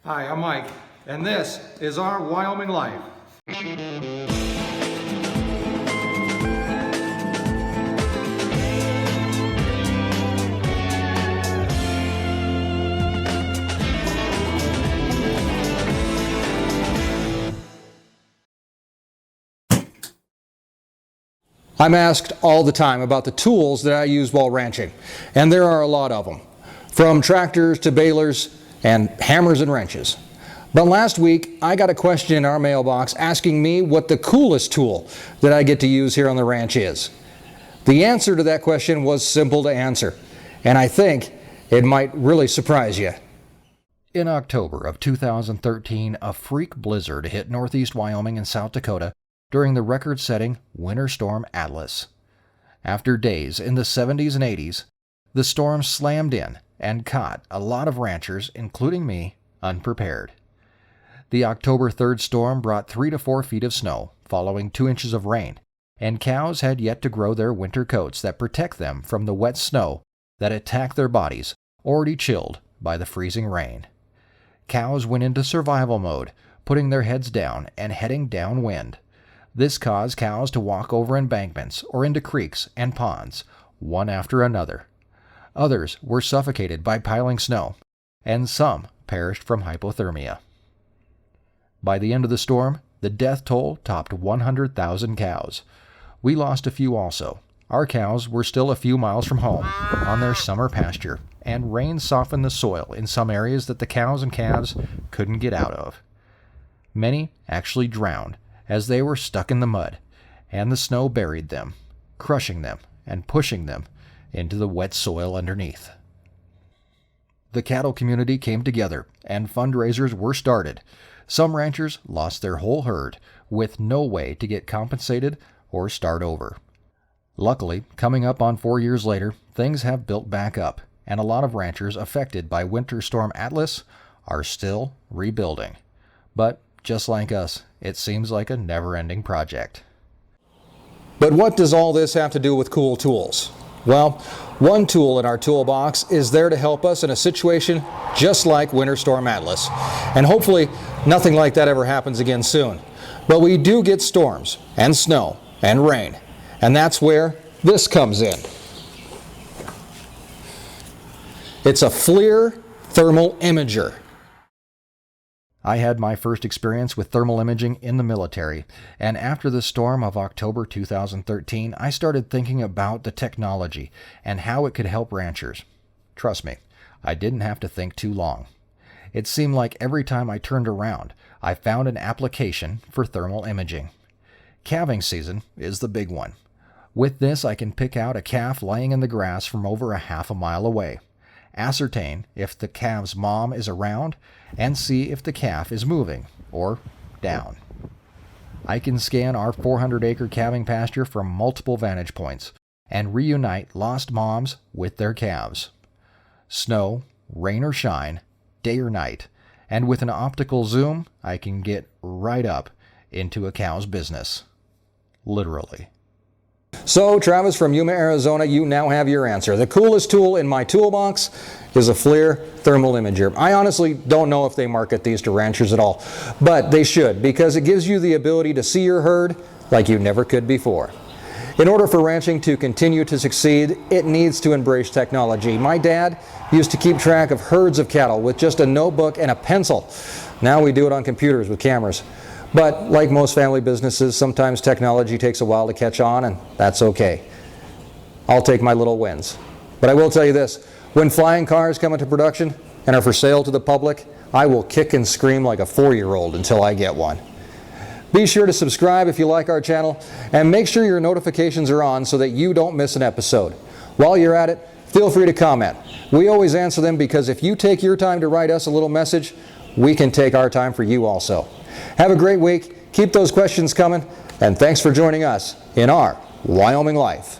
Hi, I'm Mike, and this is Our Wyoming Life. I'm asked all the time about the tools that I use while ranching, and there are a lot of them, from tractors to balers and hammers and wrenches. But last week, I got a question in our mailbox asking me what the coolest tool that I get to use here on the ranch is. The answer to that question was simple to answer, and I think it might really surprise you. In October of 2013, a freak blizzard hit northeast Wyoming and South Dakota during the record-setting Winter Storm Atlas. After days in the 70s and 80s, the storm slammed in and caught a lot of ranchers, including me, unprepared. The October 3rd storm brought 3 to 4 feet of snow, following 2 inches of rain, and cows had yet to grow their winter coats that protect them from the wet snow that attacked their bodies, already chilled by the freezing rain. Cows went into survival mode, putting their heads down and heading downwind. This caused cows to walk over embankments or into creeks and ponds, one after another. Others were suffocated by piling snow, and some perished from hypothermia. By the end of the storm, the death toll topped 100,000 cows. We lost a few also. Our cows were still a few miles from home, on their summer pasture, and rain softened the soil in some areas that the cows and calves couldn't get out of. Many actually drowned, as they were stuck in the mud, and the snow buried them, crushing them and pushing them into the wet soil underneath. The cattle community came together, and fundraisers were started. Some ranchers lost their whole herd, with no way to get compensated or start over. Luckily, coming up on 4 years later, things have built back up, and a lot of ranchers affected by Winter Storm Atlas are still rebuilding. But just like us, it seems like a never-ending project. But what does all this have to do with cool tools? Well, one tool in our toolbox is there to help us in a situation just like Winter Storm Atlas. And hopefully nothing like that ever happens again soon. But we do get storms and snow and rain, and that's where this comes in. It's a Flir thermal imager. I had my first experience with thermal imaging in the military, and after the storm of October 2013, I started thinking about the technology and how it could help ranchers. Trust me, I didn't have to think too long. It seemed like every time I turned around, I found an application for thermal imaging. Calving season is the big one. With this, I can pick out a calf laying in the grass from over a half a mile away, ascertain if the calf's mom is around, and see if the calf is moving or down. I can scan our 400-acre calving pasture from multiple vantage points and reunite lost moms with their calves. Snow, rain or shine, day or night, and with an optical zoom, I can get right up into a cow's business. Literally. So, Travis from Yuma, Arizona, you now have your answer. The coolest tool in my toolbox is a Flir thermal imager. I honestly don't know if they market these to ranchers at all, but they should, because it gives you the ability to see your herd like you never could before. In order for ranching to continue to succeed, it needs to embrace technology. My dad used to keep track of herds of cattle with just a notebook and a pencil. Now we do it on computers with cameras. But like most family businesses, sometimes technology takes a while to catch on, and that's okay. I'll take my little wins. But I will tell you this, when flying cars come into production and are for sale to the public, I will kick and scream like a 4-year-old until I get one. Be sure to subscribe if you like our channel, and make sure your notifications are on so that you don't miss an episode. While you're at it, feel free to comment. We always answer them, because if you take your time to write us a little message, we can take our time for you also. Have a great week, keep those questions coming, and thanks for joining us in Our Wyoming Life.